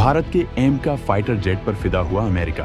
भारत के एमका fighter jet पर फिदा हुआ अमेरिका।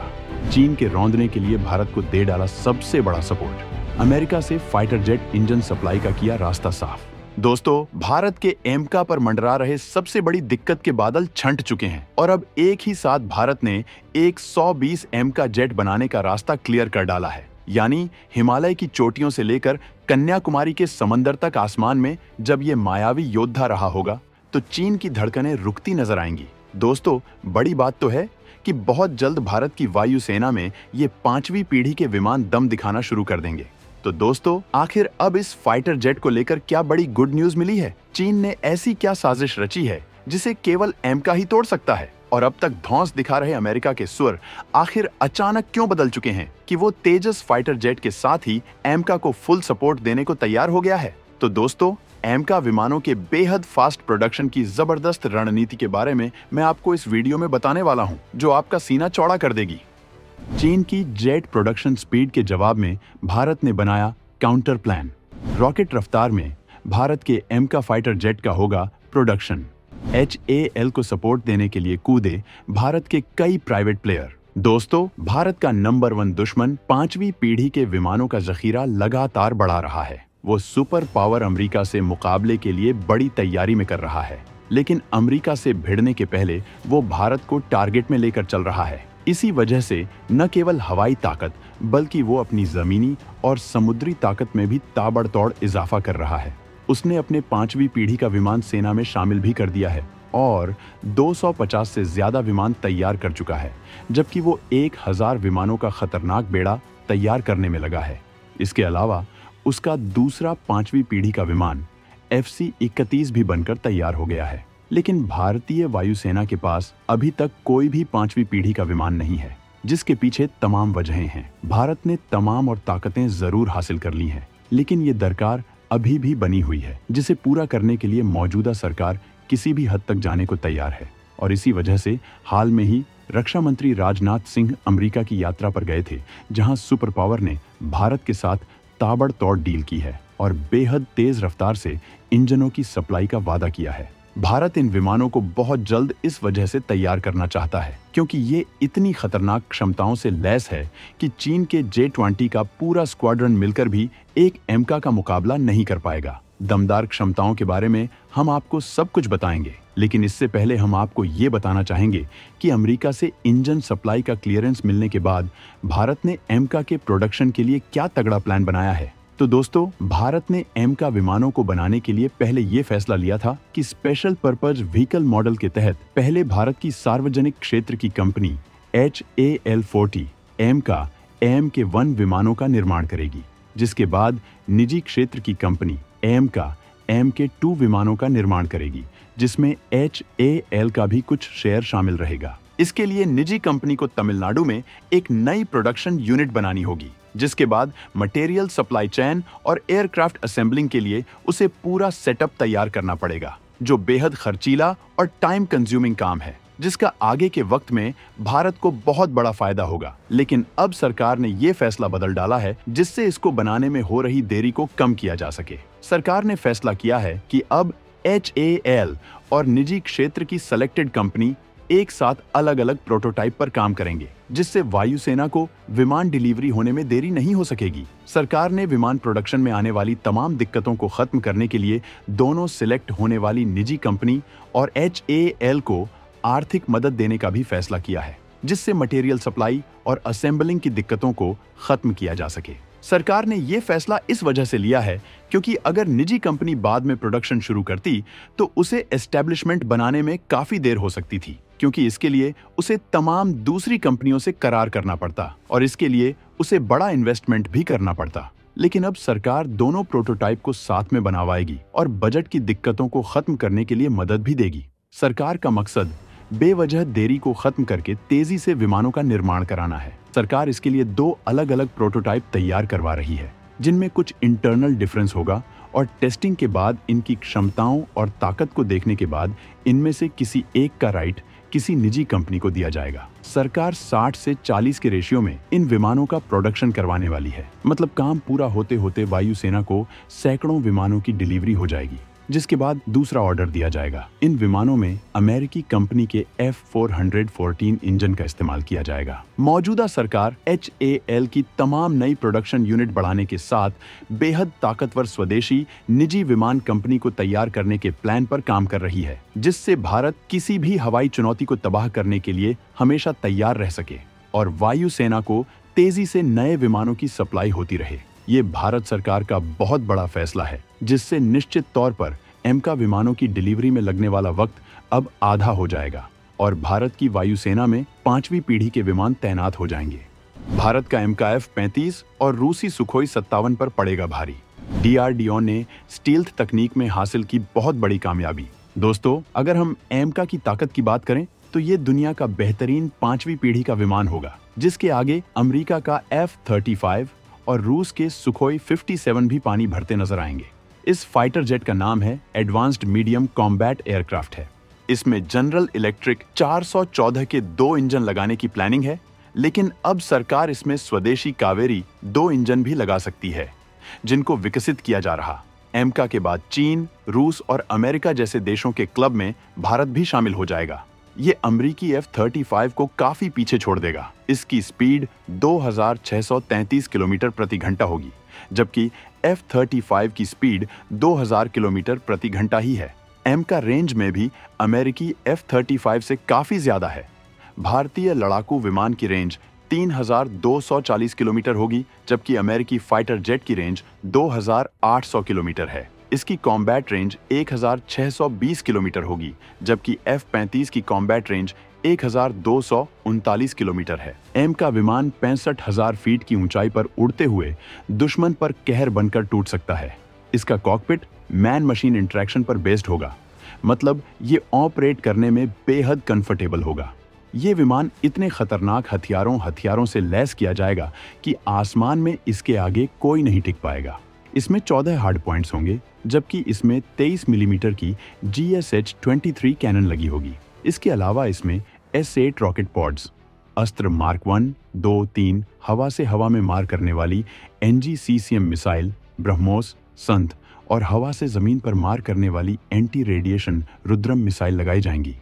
चीन के रौंदने के लिए भारत को दे डाला सबसे बड़ा सपोर्ट। अमेरिका से फाइटर जेट इंजन सप्लाई का किया रास्ता साफ। दोस्तों, भारत के एमका पर मंडरा रहे सबसे बड़ी दिक्कत के बादल छंट चुके हैं और अब एक ही साथ भारत ने एक 120 एमका जेट बनाने का रास्ता क्लियर कर डाला है। यानी हिमालय की चोटियों से लेकर कन्याकुमारी के समंदर तक आसमान में जब ये मायावी योद्धा रहा होगा तो चीन की धड़कनें रुकती नजर आएंगी। दोस्तों, बड़ी बात तो है कि बहुत जल्द भारत की वायुसेना में ये 5वीं पीढ़ी के विमान दम दिखाना शुरू कर देंगे। तो दोस्तों, आखिर अब इस फाइटर जेट को लेकर क्या बड़ी गुड न्यूज मिली है? चीन ने ऐसी क्या साजिश रची है जिसे केवल एमका ही तोड़ सकता है? और अब तक धौंस दिखा रहे अमेरिका के स्वर आखिर अचानक क्यों बदल चुके हैं कि वो तेजस फाइटर जेट के साथ ही एमका को फुल सपोर्ट देने को तैयार हो गया है? तो दोस्तों, एमका विमानों के बेहद फास्ट प्रोडक्शन की जबरदस्त रणनीति के बारे में मैं आपको इस वीडियो में बताने वाला हूं, जो आपका सीना चौड़ा कर देगी। चीन की जेट प्रोडक्शन स्पीड के जवाब में भारत ने बनाया काउंटर प्लान। रॉकेट रफ्तार में भारत के एमका फाइटर जेट का होगा प्रोडक्शन। HAL को सपोर्ट देने के लिए कूदे भारत के कई प्राइवेट प्लेयर। दोस्तों, भारत का नंबर 1 दुश्मन 5वीं पीढ़ी के विमानों का जखीरा लगातार बढ़ा रहा है। वो सुपर पावर अमेरिका से मुकाबले के लिए बड़ी तैयारी में कर रहा है, लेकिन अमेरिका से भिड़ने के पहले वो भारत को टारगेट में लेकर चल रहा है। इसी वजह से न केवल हवाई ताकत बल्कि वो अपनी जमीनी और समुद्री ताकत में भी ताबड़तोड़ इजाफा कर रहा है। उसने अपने 5वीं पीढ़ी का विमान सेना में शामिल भी कर दिया है और 250 से ज्यादा विमान तैयार कर चुका है, जबकि वो 1000 विमानों का खतरनाक बेड़ा तैयार करने में लगा है। इसके अलावा उसका दूसरा 5वीं पीढ़ी का विमान FC-31 भी बनकर तैयार हो गया है। लेकिन भारतीय वायुसेना के पास अभी तक कोई भी 5वीं पीढ़ी का विमान नहीं है, जिसके पीछे तमाम वजहें हैं। भारत ने तमाम और ताकतें जरूर हासिल कर ली हैं, लेकिन ये दरकार अभी भी बनी हुई है, जिसे पूरा करने के लिए मौजूदा सरकार किसी भी हद तक जाने को तैयार है। और इसी वजह से हाल में ही रक्षा मंत्री राजनाथ सिंह अमेरिका की यात्रा पर गए थे, जहां सुपर पावर ने भारत के साथ ताबड़तोड़ डील की है और बेहद तेज रफ्तार से इंजनों की सप्लाई का वादा किया है। भारत इन विमानों को बहुत जल्द इस वजह से तैयार करना चाहता है क्योंकि ये इतनी खतरनाक क्षमताओं से लैस है कि चीन के J-20 का पूरा स्क्वाड्रन मिलकर भी एक एमका का मुकाबला नहीं कर पाएगा। दमदार क्षमताओं के बारे में हम आपको सब कुछ बताएंगे, लेकिन इससे पहले हम आपको ये बताना चाहेंगे कि अमेरिका से इंजन सप्लाई का क्लियरेंस मिलने के बाद भारत ने एमका के प्रोडक्शन के लिए क्या तगड़ा प्लान बनाया है। तो दोस्तों, भारत ने एमका विमानों को बनाने के लिए पहले ये फैसला लिया था कि स्पेशल पर्पज व्हीकल मॉडल के तहत पहले भारत की सार्वजनिक क्षेत्र की कंपनी HAL-40 एमका AMK-1 विमानों का निर्माण करेगी, जिसके बाद निजी क्षेत्र की कंपनी एमका AMK-2 विमानों का निर्माण करेगी, जिसमें HAL का भी कुछ शेयर शामिल रहेगा। इसके लिए निजी कंपनी को तमिलनाडु में एक नई प्रोडक्शन यूनिट बनानी होगी, जिसके बाद मटेरियल सप्लाई चेन और एयरक्राफ्ट असेंबलिंग के लिए उसे पूरा सेटअप तैयार करना पड़ेगा, जो बेहद खर्चीला और टाइम कंज्यूमिंग काम है, जिसका आगे के वक्त में भारत को बहुत बड़ा फायदा होगा। लेकिन अब सरकार ने ये फैसला बदल डाला है, जिससे इसको बनाने में हो रही देरी को कम किया जा सके। सरकार ने फैसला किया है कि अब HAL और निजी क्षेत्र की सेलेक्टेड कंपनी एक साथ अलग अलग प्रोटोटाइप पर काम करेंगे, जिससे वायुसेना को विमान डिलीवरी होने में देरी नहीं हो सकेगी। सरकार ने विमान प्रोडक्शन में आने वाली तमाम दिक्कतों को खत्म करने के लिए दोनों सिलेक्ट होने वाली निजी कंपनी और HAL को आर्थिक मदद देने का भी फैसला किया है, जिससे मटेरियल सप्लाई और असेंबलिंग की दिक्कतों को खत्म किया जा सके। सरकार ने यह फैसला इस वजह से लिया है क्योंकि अगर निजी कंपनी बाद में प्रोडक्शन शुरू करती तो उसे एस्टेब्लिशमेंट बनाने में काफी देर हो सकती थी, क्योंकि इसके लिए उसे तमाम दूसरी कंपनियों से करार करना पड़ता और इसके लिए उसे बड़ा इन्वेस्टमेंट भी करना पड़ता। लेकिन अब सरकार दोनों प्रोटोटाइप को साथ में बनवाएगी और बजट की दिक्कतों को खत्म करने के लिए मदद भी देगी। सरकार का मकसद बेवजह देरी को खत्म करके तेजी से विमानों का निर्माण कराना है। सरकार इसके लिए 2 अलग अलग प्रोटोटाइप तैयार करवा रही है, जिनमें कुछ इंटरनल डिफरेंस होगा और टेस्टिंग के बाद इनकी क्षमताओं और ताकत को देखने के बाद इनमें से किसी एक का राइट किसी निजी कंपनी को दिया जाएगा। सरकार 60 से 40 के रेशियो में इन विमानों का प्रोडक्शन करवाने वाली है। मतलब काम पूरा होते होते वायुसेना को सैकड़ों विमानों की डिलीवरी हो जाएगी। जिसके बाद दूसरा ऑर्डर दिया जाएगा। इन विमानों में अमेरिकी कंपनी के F414 इंजन का इस्तेमाल किया जाएगा। मौजूदा सरकार HAL की तमाम नई प्रोडक्शन यूनिट बढ़ाने के साथ बेहद ताकतवर स्वदेशी निजी विमान कंपनी को तैयार करने के प्लान पर काम कर रही है, जिससे भारत किसी भी हवाई चुनौती को तबाह करने के लिए हमेशा तैयार रह सके और वायुसेना को तेजी से नए विमानों की सप्लाई होती रहे। ये भारत सरकार का बहुत बड़ा फैसला है, जिससे निश्चित तौर पर एमका विमानों की डिलीवरी में लगने वाला वक्त अब आधा हो जाएगा और भारत की वायुसेना में 5वीं पीढ़ी के विमान तैनात हो जाएंगे। भारत का एमका F-35 और रूसी सुखोई 57 पर पड़ेगा भारी। DRDO ने स्टील्थ तकनीक में हासिल की बहुत बड़ी कामयाबी। दोस्तों, अगर हम एमका की ताकत की बात करें तो ये दुनिया का बेहतरीन 5वीं पीढ़ी का विमान होगा, जिसके आगे अमेरिका का F-35 और रूस के सुखोई 57 भी पानी भरते नजर आएंगे। इस फाइटर जेट का नाम है एडवांस्ड मीडियम कॉम्बैट एयरक्राफ्ट है। इसमें जनरल इलेक्ट्रिक 414 के 2 इंजन लगाने की प्लानिंग है, लेकिन अब सरकार इसमें स्वदेशी कावेरी 2 इंजन भी लगा सकती है, जिनको विकसित किया जा रहा। एमका के बाद चीन, रूस और अमेरिका जैसे देशों के क्लब में भारत भी शामिल हो जाएगा। ये अमरीकी F-35 को काफी पीछे छोड़ देगा। इसकी स्पीड 2633 किलोमीटर प्रति घंटा होगी, जबकि F-35 की स्पीड 2000 किलोमीटर प्रति घंटा ही है। एमका रेंज में भी अमेरिकी F-35 से काफी ज्यादा है। भारतीय लड़ाकू विमान की रेंज 3240 किलोमीटर होगी, जबकि अमेरिकी फाइटर जेट की रेंज 2800 किलोमीटर है। इसकी कॉम्बैट रेंज 1620 किलोमीटर होगी, जबकि F-35 की कॉम्बैट रेंज 1239 किलोमीटर है। एमका विमान 65,000 फीट की ऊंचाई पर उड़ते हुए दुश्मन पर कहर बनकर टूट सकता है। इसका कॉकपिट मैन मशीन इंटरेक्शन पर बेस्ड होगा, मतलब ये ऑपरेट करने में बेहद कंफर्टेबल होगा। ये विमान इतने खतरनाक हथियारों से लैस किया जाएगा कि आसमान में इसके आगे कोई नहीं टिक पाएगा। इसमें 14 हार्ड पॉइंट्स होंगे, जबकि इसमें 23 मिलीमीटर की GSH-23 कैनन लगी होगी। इसके अलावा इसमें S-8 रॉकेट पॉड्स, अस्त्र मार्क 1, 2, 3 हवा से हवा में मार करने वाली NGCCM मिसाइल, ब्रह्मोस, संत और हवा से जमीन पर मार करने वाली एंटी रेडिएशन रुद्रम मिसाइल लगाई जाएंगी।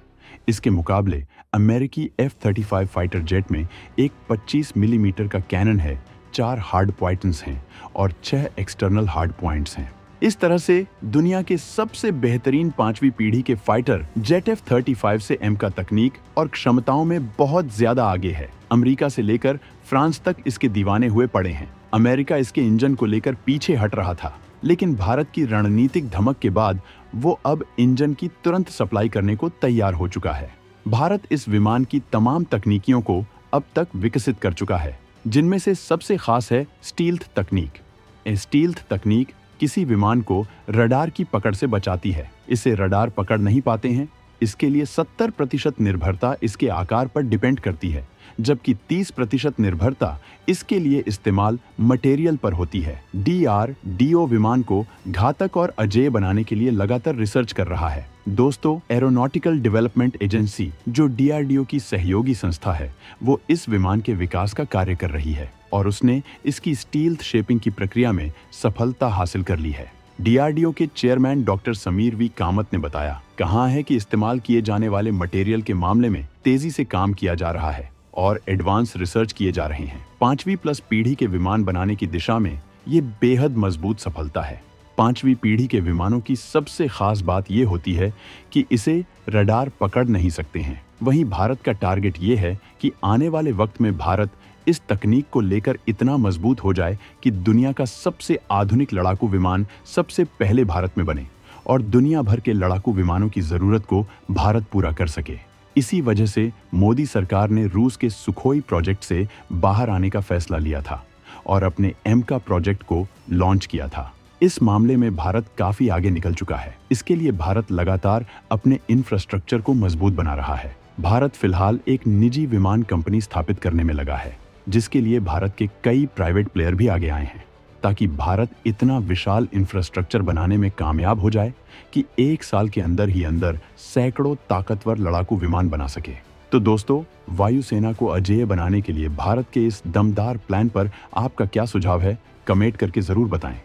इसके मुकाबले अमेरिकी F-35 फाइटर जेट में एक 25 मिलीमीटर का कैनन है, 4 हार्ड पॉइंट्स हैं और 6 एक्सटर्नल हार्ड पॉइंट्स हैं। इस तरह से दुनिया के सबसे बेहतरीन 5वीं पीढ़ी के फाइटर जेट F-35 से एमका तकनीक और क्षमताओं में बहुत ज्यादा आगे है। अमेरिका से लेकर फ्रांस तक इसके दीवाने हुए पड़े हैं। अमेरिका इसके इंजन को लेकर पीछे हट रहा था, लेकिन भारत की रणनीतिक धमक के बाद वो अब इंजन की तुरंत सप्लाई करने को तैयार हो चुका है। भारत इस विमान की तमाम तकनीकियों को अब तक विकसित कर चुका है, जिनमें से सबसे खास है स्टील्थ तकनीक। स्टील्थ तकनीक किसी विमान को रडार की पकड़ से बचाती है। इसे रडार पकड़ नहीं पाते हैं। इसके लिए 70% निर्भरता इसके आकार पर डिपेंड करती है, जबकि 30% निर्भरता इसके लिए इस्तेमाल मटेरियल पर होती है। DRDO विमान को घातक और अजेय बनाने के लिए लगातार रिसर्च कर रहा है। दोस्तों, एरोनॉटिकल डेवलपमेंट एजेंसी, जो DRDO की सहयोगी संस्था है, वो इस विमान के विकास का कार्य कर रही है और उसने इसकी स्टील्थ शेपिंग की प्रक्रिया में सफलता हासिल कर ली है। DRDO के chairman doctor Sameer V Kamat ने बताया, कहा है कि इस्तेमाल किए जाने वाले मटेरियल के मामले में तेजी से काम किया जा रहा है और एडवांस रिसर्च किए जा रहे हैं। 5वीं प्लस पीढ़ी के विमान बनाने की दिशा में ये बेहद मजबूत सफलता है। 5वीं पीढ़ी के विमानों की सबसे खास बात ये होती है कि इसे रडार पकड़ नहीं सकते हैं। वहीं भारत का टारगेट ये है कि आने वाले वक्त में भारत इस तकनीक को लेकर इतना मजबूत हो जाए कि दुनिया का सबसे आधुनिक लड़ाकू विमान सबसे पहले भारत में बने और दुनिया भर के लड़ाकू विमानों की जरूरत को भारत पूरा कर सके। इसी वजह से मोदी सरकार ने रूस के सुखोई प्रोजेक्ट से बाहर आने का फैसला लिया था और अपने एमका प्रोजेक्ट को लॉन्च किया था। इस मामले में भारत काफी आगे निकल चुका है। इसके लिए भारत लगातार अपने इंफ्रास्ट्रक्चर को मजबूत बना रहा है। भारत फिलहाल एक निजी विमान कंपनी स्थापित करने में लगा है, जिसके लिए भारत के कई प्राइवेट प्लेयर भी आगे आए हैं, ताकि भारत इतना विशाल इंफ्रास्ट्रक्चर बनाने में कामयाब हो जाए कि 1 साल के अंदर ही अंदर सैकड़ों ताकतवर लड़ाकू विमान बना सके। तो दोस्तों, वायुसेना को अजेय बनाने के लिए भारत के इस दमदार प्लान पर आपका क्या सुझाव है? कमेंट करके जरूर बताएं।